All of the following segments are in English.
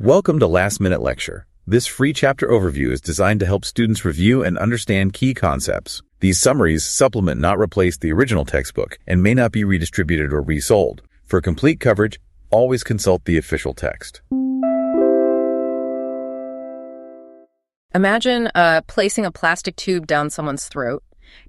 Welcome to Last Minute Lecture. This free chapter overview is designed to help students review and understand key concepts. These summaries supplement, not replace, the original textbook and may not be redistributed or resold. For complete coverage, always consult the official text. Imagine placing a plastic tube down someone's throat,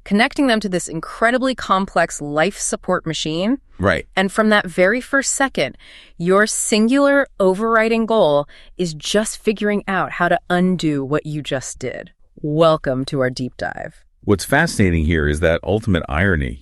connecting them to this incredibly complex life support machine. Right. And from that very first second, your singular overriding goal is just figuring out how to undo what you just did. Welcome to our deep dive. What's fascinating here is that ultimate irony,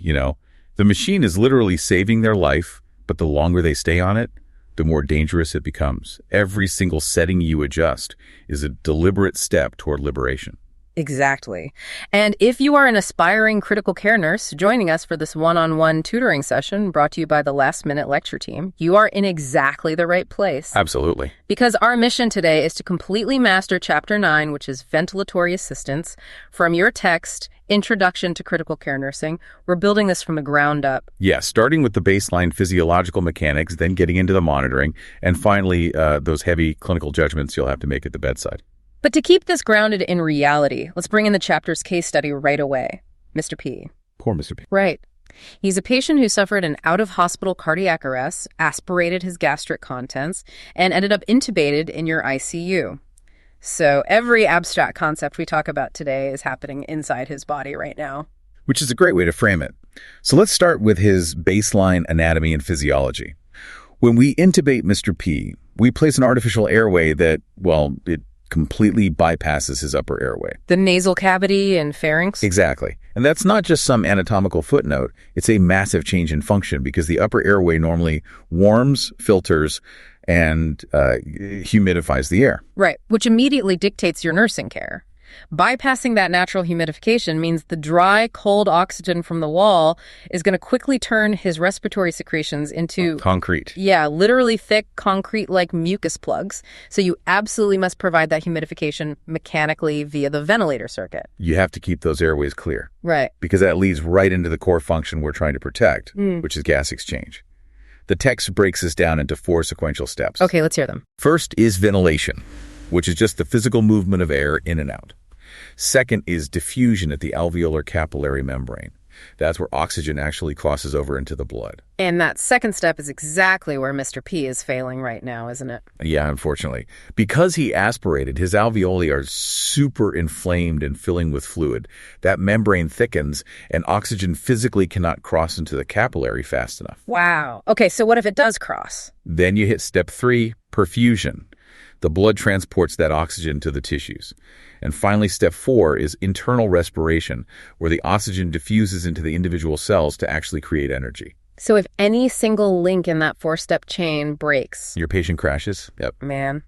The machine is literally saving their life, but the longer they stay on it, the more dangerous it becomes. Every single setting you adjust is a deliberate step toward liberation. Exactly. And if you are an aspiring critical care nurse joining us for this one-on-one tutoring session brought to you by the Last Minute Lecture team, you are in exactly the right place. Absolutely. Because our mission today is to completely master Chapter 9, which is ventilatory assistance, from your text, Introduction to Critical Care Nursing. We're building this from the ground up. Yeah, starting with the baseline physiological mechanics, then getting into the monitoring, and finally, those heavy clinical judgments you'll have to make at the bedside. But to keep this grounded in reality, let's bring in the chapter's case study right away. Mr. P. Poor Mr. P. Right. He's a patient who suffered an out-of-hospital cardiac arrest, aspirated his gastric contents, and ended up intubated in your ICU. So every abstract concept we talk about today is happening inside his body right now. Which is a great way to frame it. So let's start with his baseline anatomy and physiology. When we intubate Mr. P, we place an artificial airway that, it completely bypasses his upper airway. The nasal cavity and pharynx? Exactly. And that's not just some anatomical footnote. It's a massive change in function because the upper airway normally warms, filters, and humidifies the air. Right, which immediately dictates your nursing care. Bypassing that natural humidification means the dry, cold oxygen from the wall is going to quickly turn his respiratory secretions into concrete. Yeah, literally thick, concrete-like mucus plugs. So you absolutely must provide that humidification mechanically via the ventilator circuit. You have to keep those airways clear. Right. Because that leads right into the core function we're trying to protect, which is gas exchange. The text breaks this down into 4 sequential steps. Okay, let's hear them. First is ventilation, which is just the physical movement of air in and out. Second is diffusion at the alveolar capillary membrane. That's where oxygen actually crosses over into the blood. And that second step is exactly where Mr. P is failing right now, isn't it? Yeah, unfortunately. Because he aspirated, his alveoli are super inflamed and filling with fluid. That membrane thickens, and oxygen physically cannot cross into the capillary fast enough. Wow. Okay, so what if it does cross? Then you hit step 3, perfusion. The blood transports that oxygen to the tissues. And finally, step 4 is internal respiration, where the oxygen diffuses into the individual cells to actually create energy. So if any single link in that 4-step chain breaks... Your patient crashes? Yep. Man.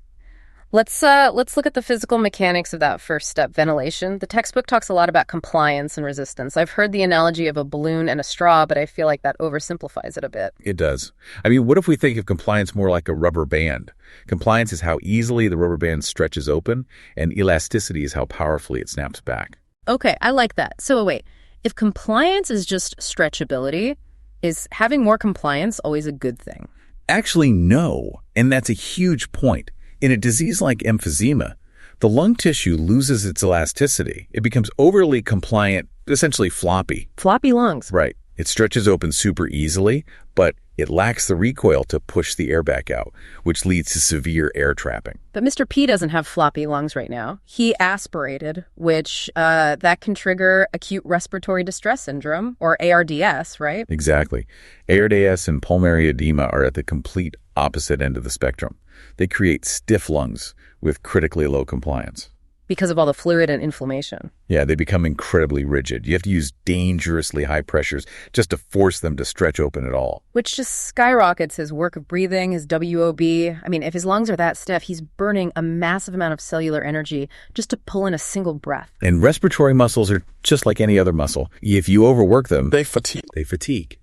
Let's look at the physical mechanics of that first step, ventilation. The textbook talks a lot about compliance and resistance. I've heard the analogy of a balloon and a straw, but I feel like that oversimplifies it a bit. It does. What if we think of compliance more like a rubber band? Compliance is how easily the rubber band stretches open, and elasticity is how powerfully it snaps back. Okay, I like that. So wait, if compliance is just stretchability, is having more compliance always a good thing? Actually, no. And that's a huge point. In a disease like emphysema, the lung tissue loses its elasticity. It becomes overly compliant, essentially floppy. Floppy lungs. Right. It stretches open super easily, but it lacks the recoil to push the air back out, which leads to severe air trapping. But Mr. P doesn't have floppy lungs right now. He aspirated, which that can trigger acute respiratory distress syndrome, or ARDS, right? Exactly. ARDS and pulmonary edema are at the complete opposite end of the spectrum. They create stiff lungs with critically low compliance. Because of all the fluid and inflammation. Yeah, they become incredibly rigid. You have to use dangerously high pressures just to force them to stretch open at all. Which just skyrockets his work of breathing, his WOB. If his lungs are that stiff, he's burning a massive amount of cellular energy just to pull in a single breath. And respiratory muscles are just like any other muscle. If you overwork them, they fatigue.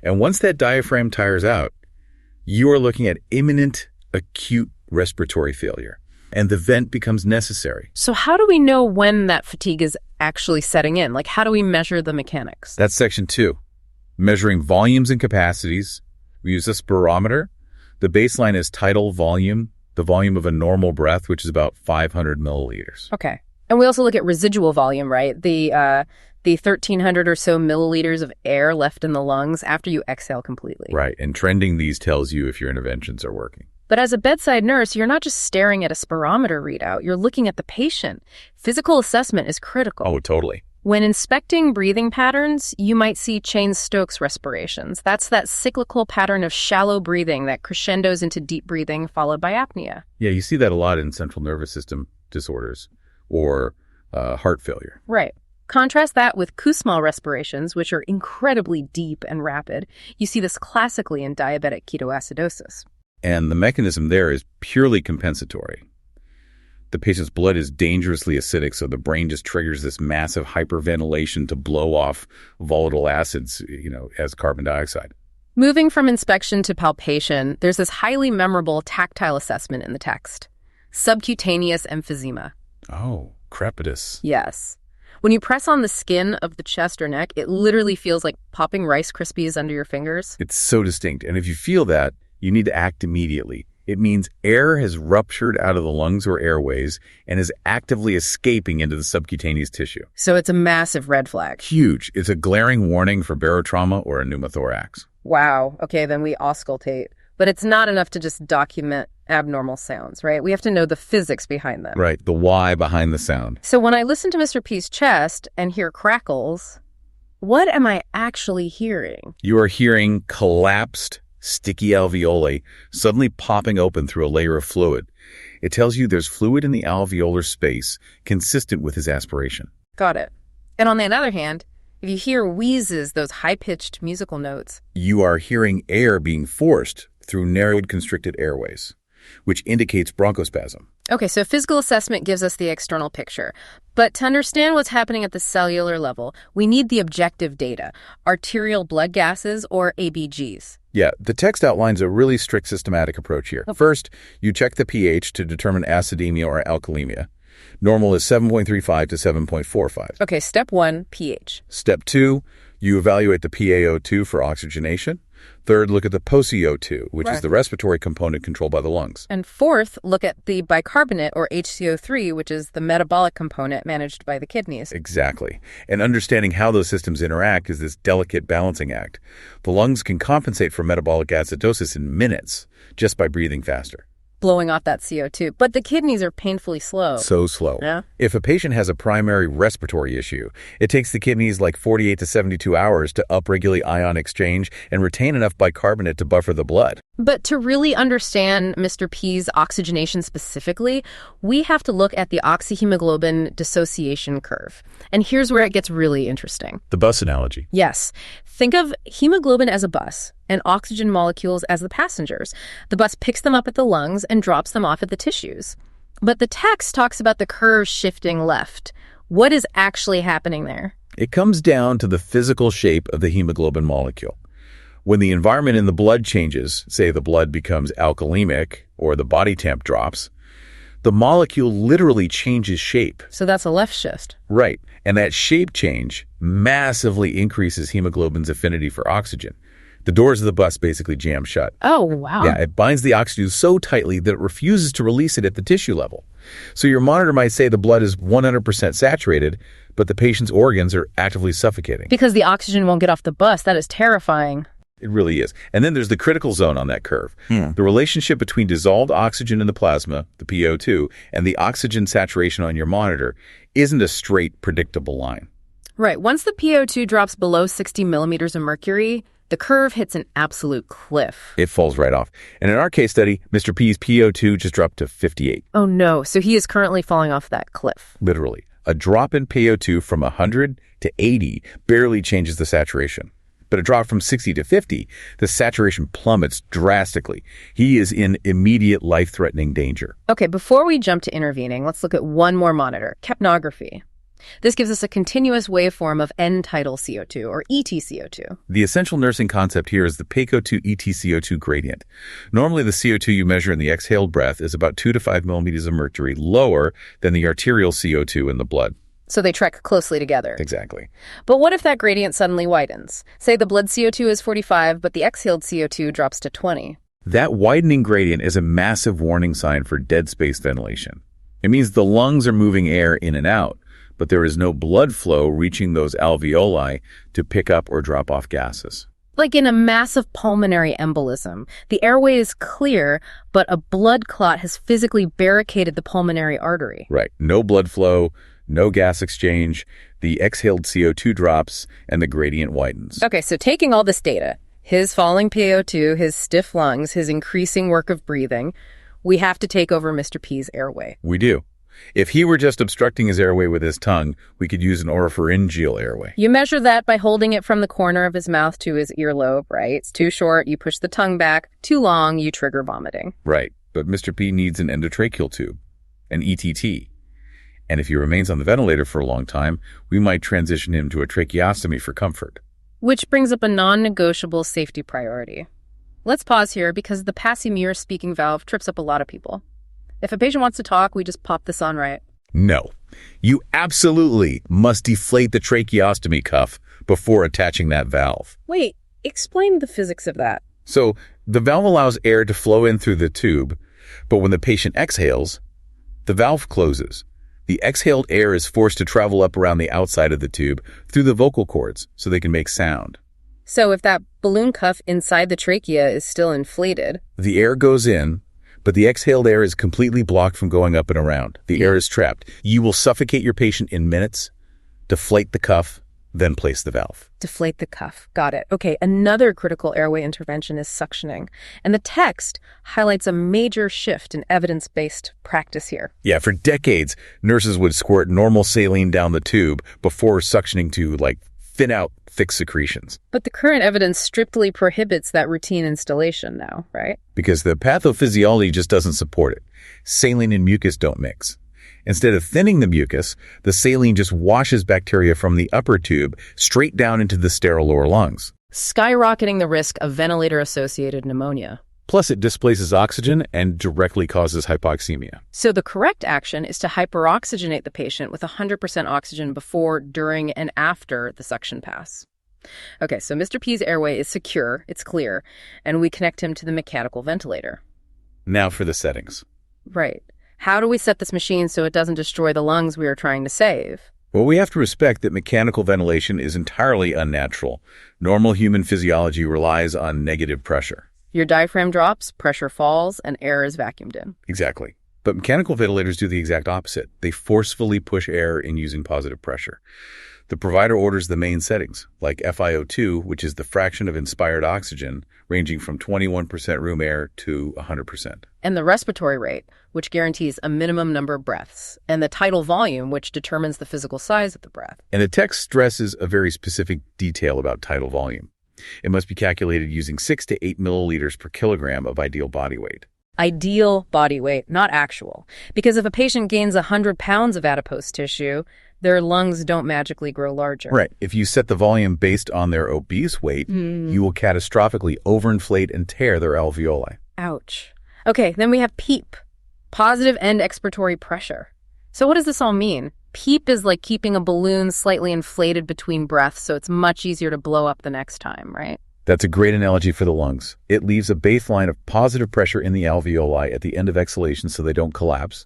And once that diaphragm tires out, you are looking at imminent acute respiratory failure. And the vent becomes necessary. So how do we know when that fatigue is actually setting in? How do we measure the mechanics? That's section 2. Measuring volumes and capacities. We use a spirometer. The baseline is tidal volume the volume of a normal breath, which is about 500 milliliters. Okay. And we also look at residual volume, right? The 1,300 or so milliliters of air left in the lungs after you exhale completely. Right, and trending these tells you if your interventions are working. But as a bedside nurse, you're not just staring at a spirometer readout. You're looking at the patient. Physical assessment is critical. Oh, totally. When inspecting breathing patterns, you might see Cheyne-Stokes respirations. That's that cyclical pattern of shallow breathing that crescendos into deep breathing followed by apnea. Yeah, you see that a lot in central nervous system disorders or heart failure. Right. Contrast that with Kussmaul respirations, which are incredibly deep and rapid. You see this classically in diabetic ketoacidosis. And the mechanism there is purely compensatory. The patient's blood is dangerously acidic, so the brain just triggers this massive hyperventilation to blow off volatile acids, as carbon dioxide. Moving from inspection to palpation, there's this highly memorable tactile assessment in the text. Subcutaneous emphysema. Oh, crepitus. Yes. When you press on the skin of the chest or neck, it literally feels like popping Rice Krispies under your fingers. It's so distinct. And if you feel that, you need to act immediately. It means air has ruptured out of the lungs or airways and is actively escaping into the subcutaneous tissue. So it's a massive red flag. Huge. It's a glaring warning for barotrauma or a pneumothorax. Wow. Okay, then we auscultate. But it's not enough to just document abnormal sounds, right? We have to know the physics behind them. Right, the why behind the sound. So when I listen to Mr. P's chest and hear crackles, what am I actually hearing? You are hearing collapsed, sticky alveoli suddenly popping open through a layer of fluid. It tells you there's fluid in the alveolar space consistent with his aspiration. Got it. And on the other hand, if you hear wheezes, those high-pitched musical notes, you are hearing air being forced through narrowed constricted airways, which indicates bronchospasm. Okay, so physical assessment gives us the external picture. But to understand what's happening at the cellular level, we need the objective data, arterial blood gases, or ABGs. Yeah, the text outlines a really strict systematic approach here. First, you check the pH to determine acidemia or alkalemia. Normal is 7.35 to 7.45. Okay, step 1, pH. Step 2, you evaluate the PaO2 for oxygenation. Third, look at the PoCO2, which is the respiratory component controlled by the lungs. And fourth, look at the bicarbonate, or HCO3, which is the metabolic component managed by the kidneys. Exactly. And understanding how those systems interact is this delicate balancing act. The lungs can compensate for metabolic acidosis in minutes just by breathing faster. Blowing off that CO2. But the kidneys are painfully slow. So slow. Yeah. If a patient has a primary respiratory issue, it takes the kidneys like 48 to 72 hours to upregulate ion exchange and retain enough bicarbonate to buffer the blood. But to really understand Mr. P's oxygenation specifically, we have to look at the oxyhemoglobin dissociation curve. And here's where it gets really interesting. The bus analogy. Yes. Think of hemoglobin as a bus and oxygen molecules as the passengers. The bus picks them up at the lungs and drops them off at the tissues. But the text talks about the curve shifting left. What is actually happening there? It comes down to the physical shape of the hemoglobin molecule. When the environment in the blood changes, say the blood becomes alkalemic or the body temp drops, the molecule literally changes shape. So that's a left shift. Right. And that shape change massively increases hemoglobin's affinity for oxygen. The doors of the bus basically jam shut. Oh, wow. Yeah, it binds the oxygen so tightly that it refuses to release it at the tissue level. So your monitor might say the blood is 100% saturated, but the patient's organs are actively suffocating. Because the oxygen won't get off the bus. That is terrifying. It really is. And then there's the critical zone on that curve. The relationship between dissolved oxygen in the plasma, the PO2, and the oxygen saturation on your monitor isn't a straight, predictable line. Right. Once the PO2 drops below 60 millimeters of mercury, the curve hits an absolute cliff. It falls right off. And in our case study, Mr. P's PO2 just dropped to 58. Oh, no. So he is currently falling off that cliff. Literally. A drop in PO2 from 100 to 80 barely changes the saturation. But a drop from 60 to 50, the saturation plummets drastically. He is in immediate life-threatening danger. Okay, before we jump to intervening, let's look at one more monitor, capnography. This gives us a continuous waveform of end-tidal CO2, or EtCO2. The essential nursing concept here is the PaCO2 EtCO2 gradient. Normally, the CO2 you measure in the exhaled breath is about 2 to 5 millimeters of mercury lower than the arterial CO2 in the blood. So they trek closely together. Exactly. But what if that gradient suddenly widens? Say the blood CO2 is 45, but the exhaled CO2 drops to 20. That widening gradient is a massive warning sign for dead space ventilation. It means the lungs are moving air in and out, but there is no blood flow reaching those alveoli to pick up or drop off gases. Like in a massive pulmonary embolism, the airway is clear, but a blood clot has physically barricaded the pulmonary artery. Right. No blood flow, no gas exchange, the exhaled CO2 drops, and the gradient widens. Okay, so taking all this data, his falling PaO2, his stiff lungs, his increasing work of breathing, we have to take over Mr. P's airway. We do. If he were just obstructing his airway with his tongue, we could use an oropharyngeal airway. You measure that by holding it from the corner of his mouth to his earlobe, right? It's too short, you push the tongue back. Too long, you trigger vomiting. Right, but Mr. P needs an endotracheal tube, an ETT. And if he remains on the ventilator for a long time, we might transition him to a tracheostomy for comfort. Which brings up a non-negotiable safety priority. Let's pause here because the Passy-Muir speaking valve trips up a lot of people. If a patient wants to talk, we just pop this on, right? No. You absolutely must deflate the tracheostomy cuff before attaching that valve. Wait, explain the physics of that. So, the valve allows air to flow in through the tube, but when the patient exhales, the valve closes. The exhaled air is forced to travel up around the outside of the tube through the vocal cords so they can make sound. So if that balloon cuff inside the trachea is still inflated, the air goes in, but the exhaled air is completely blocked from going up and around. The air is trapped. You will suffocate your patient in minutes, deflate the cuff, then place the valve. Deflate the cuff. Got it. Okay, another critical airway intervention is suctioning. And the text highlights a major shift in evidence-based practice here. Yeah, for decades, nurses would squirt normal saline down the tube before suctioning to, thin out thick secretions. But the current evidence strictly prohibits that routine installation now, right? Because the pathophysiology just doesn't support it. Saline and mucus don't mix. Instead of thinning the mucus, the saline just washes bacteria from the upper tube straight down into the sterile lower lungs, skyrocketing the risk of ventilator-associated pneumonia. Plus, it displaces oxygen and directly causes hypoxemia. So the correct action is to hyperoxygenate the patient with 100% oxygen before, during, and after the suction pass. Okay, so Mr. P's airway is secure, it's clear, and we connect him to the mechanical ventilator. Now for the settings. Right. How do we set this machine so it doesn't destroy the lungs we are trying to save? Well, we have to respect that mechanical ventilation is entirely unnatural. Normal human physiology relies on negative pressure. Your diaphragm drops, pressure falls, and air is vacuumed in. Exactly. But mechanical ventilators do the exact opposite. They forcefully push air in using positive pressure. The provider orders the main settings, like FiO2, which is the fraction of inspired oxygen, ranging from 21% room air to 100%. And the respiratory rate, which guarantees a minimum number of breaths, and the tidal volume, which determines the physical size of the breath. And the text stresses a very specific detail about tidal volume. It must be calculated using 6 to 8 milliliters per kilogram of ideal body weight. Ideal body weight, not actual. Because if a patient gains 100 pounds of adipose tissue, their lungs don't magically grow larger. Right. If you set the volume based on their obese weight, you will catastrophically overinflate and tear their alveoli. Ouch. Okay, then we have PEEP, positive end-expiratory pressure. So what does this all mean? PEEP is like keeping a balloon slightly inflated between breaths, so it's much easier to blow up the next time, right? That's a great analogy for the lungs. It leaves a baseline of positive pressure in the alveoli at the end of exhalation so they don't collapse.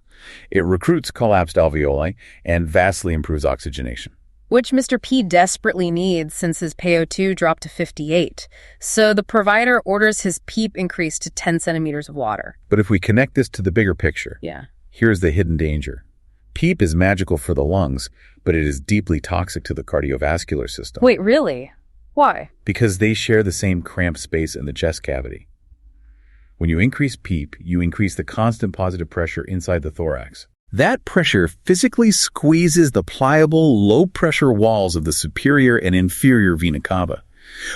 It recruits collapsed alveoli and vastly improves oxygenation. Which Mr. P desperately needs since his PaO2 dropped to 58. So the provider orders his PEEP increased to 10 centimeters of water. But if we connect this to the bigger picture, Yeah. Here's the hidden danger. PEEP is magical for the lungs, but it is deeply toxic to the cardiovascular system. Wait, really? Why? Because they share the same cramped space in the chest cavity. When you increase PEEP, you increase the constant positive pressure inside the thorax. That pressure physically squeezes the pliable, low-pressure walls of the superior and inferior vena cava.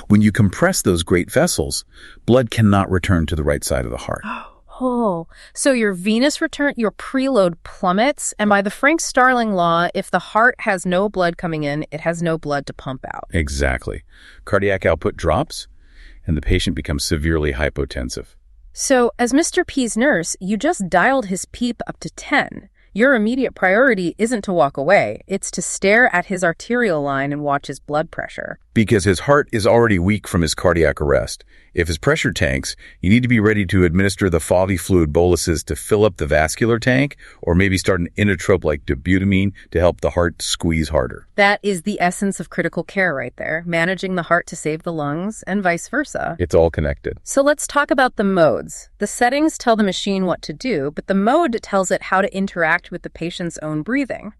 When you compress those great vessels, blood cannot return to the right side of the heart. Oh, so your venous return, your preload plummets, and by the Frank-Starling law, if the heart has no blood coming in, it has no blood to pump out. Exactly. Cardiac output drops, and the patient becomes severely hypotensive. So, as Mr. P's nurse, you just dialed his PEEP up to 10. Your immediate priority isn't to walk away. It's to stare at his arterial line and watch his blood pressure. Because his heart is already weak from his cardiac arrest, If his pressure tanks, you need to be ready to administer the faulty fluid boluses to fill up the vascular tank, or maybe start an inotrope like dobutamine to help the heart squeeze harder. That is the essence of critical care right there, managing the heart to save the lungs and vice versa. It's all connected. So let's talk about the modes. The settings tell the machine what to do, but the mode tells it how to interact with the patient's own breathing.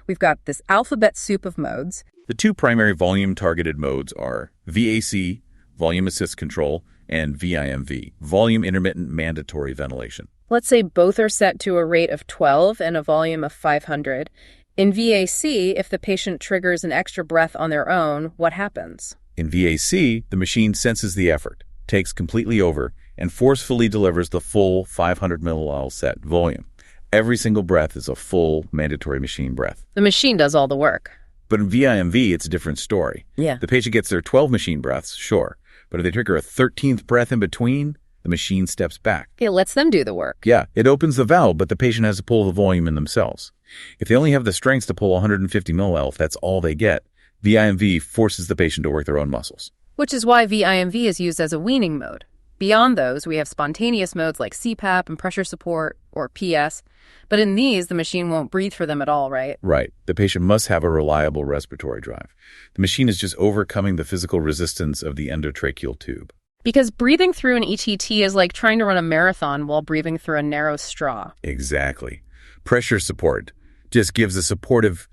We've got this alphabet soup of modes. The two primary volume-targeted modes are VAC, volume assist control, and VIMV, volume intermittent mandatory ventilation. Let's say both are set to a rate of 12 and a volume of 500. In VAC, if the patient triggers an extra breath on their own, what happens? In VAC, the machine senses the effort, takes completely over, and forcefully delivers the full 500 milliliter set volume. Every single breath is a full mandatory machine breath. The machine does all the work. But in VIMV, it's a different story. Yeah. The patient gets their 12 machine breaths, sure. But if they trigger a 13th breath in between, the machine steps back. It lets them do the work. Yeah, it opens the valve, but the patient has to pull the volume in themselves. If they only have the strength to pull 150 milliliter, if that's all they get, VIMV forces the patient to work their own muscles. Which is why VIMV is used as a weaning mode. Beyond those, we have spontaneous modes like CPAP and pressure support, or PS. But in these, the machine won't breathe for them at all, right? Right. The patient must have a reliable respiratory drive. The machine is just overcoming the physical resistance of the endotracheal tube. Because breathing through an ETT is like trying to run a marathon while breathing through a narrow straw. Exactly. Pressure support just gives a supportive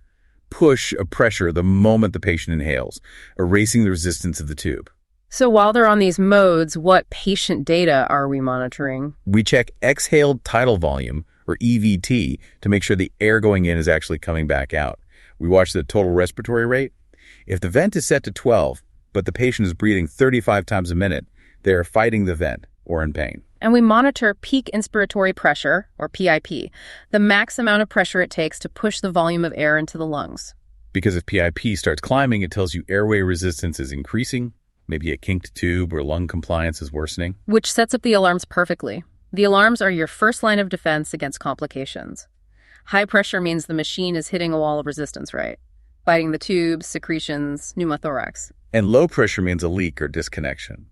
push of pressure the moment the patient inhales, erasing the resistance of the tube. So while they're on these modes, what patient data are we monitoring? We check exhaled tidal volume, or EVT, to make sure the air going in is actually coming back out. We watch the total respiratory rate. If the vent is set to 12, but the patient is breathing 35 times a minute, they are fighting the vent or in pain. And we monitor peak inspiratory pressure, or PIP, the max amount of pressure it takes to push the volume of air into the lungs. Because if PIP starts climbing, it tells you airway resistance is increasing, maybe a kinked tube or lung compliance is worsening. Which sets up the alarms perfectly. The alarms are your first line of defense against complications. High pressure means the machine is hitting a wall of resistance, right? Biting the tubes, secretions, pneumothorax. And low pressure means a leak or disconnection.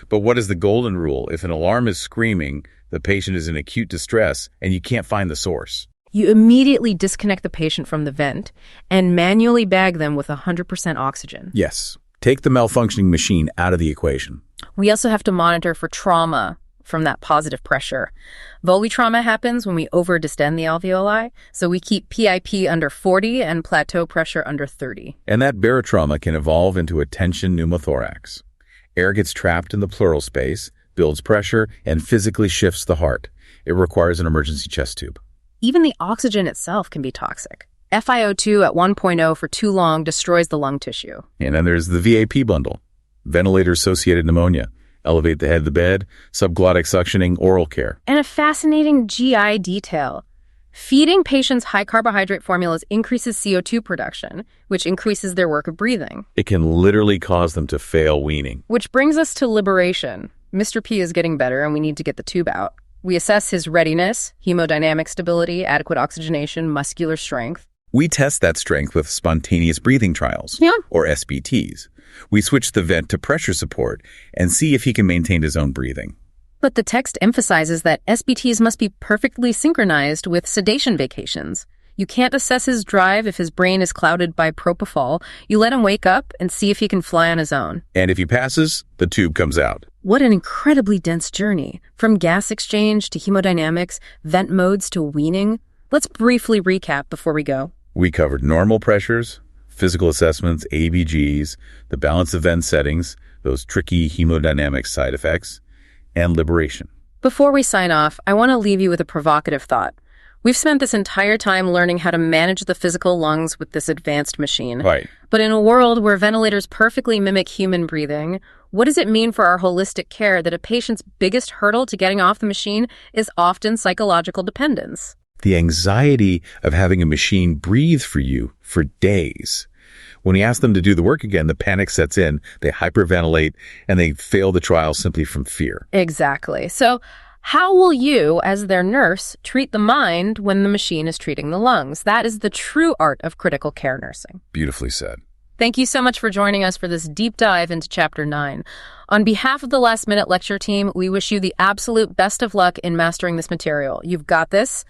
But what is the golden rule? If an alarm is screaming, the patient is in acute distress and you can't find the source. You immediately disconnect the patient from the vent and manually bag them with 100% oxygen. Yes. Take the malfunctioning machine out of the equation. We also have to monitor for trauma from that positive pressure. Volitrauma happens when we over-distend the alveoli, so we keep PIP under 40 and plateau pressure under 30. And that barotrauma can evolve into a tension pneumothorax. Air gets trapped in the pleural space, builds pressure, and physically shifts the heart. It requires an emergency chest tube. Even the oxygen itself can be toxic. FiO2 at 1.0 for too long destroys the lung tissue. And then there's the VAP bundle. Ventilator-associated pneumonia. Elevate the head of the bed, subglottic suctioning, oral care. And a fascinating GI detail. Feeding patients high-carbohydrate formulas increases CO2 production, which increases their work of breathing. It can literally cause them to fail weaning. Which brings us to liberation. Mr. P is getting better and we need to get the tube out. We assess his readiness, hemodynamic stability, adequate oxygenation, muscular strength. We test that strength with spontaneous breathing trials, or SBTs. We switch the vent to pressure support and see if he can maintain his own breathing. But the text emphasizes that SBTs must be perfectly synchronized with sedation vacations. You can't assess his drive if his brain is clouded by propofol. You let him wake up and see if he can fly on his own. And if he passes, the tube comes out. What an incredibly dense journey. From gas exchange to hemodynamics, vent modes to weaning. Let's briefly recap before we go. We covered normal pressures, physical assessments, ABGs, the balance of vent settings, those tricky hemodynamic side effects, and liberation. Before we sign off, I want to leave you with a provocative thought. We've spent this entire time learning how to manage the physical lungs with this advanced machine. Right. But in a world where ventilators perfectly mimic human breathing, what does it mean for our holistic care that a patient's biggest hurdle to getting off the machine is often psychological dependence? The anxiety of having a machine breathe for you for days. When you ask them to do the work again, the panic sets in, they hyperventilate, and they fail the trial simply from fear. Exactly. So how will you, as their nurse, treat the mind when the machine is treating the lungs? That is the true art of critical care nursing. Beautifully said. Thank you so much for joining us for this deep dive into Chapter 9. On behalf of the Last Minute Lecture team, we wish you the absolute best of luck in mastering this material. You've got this.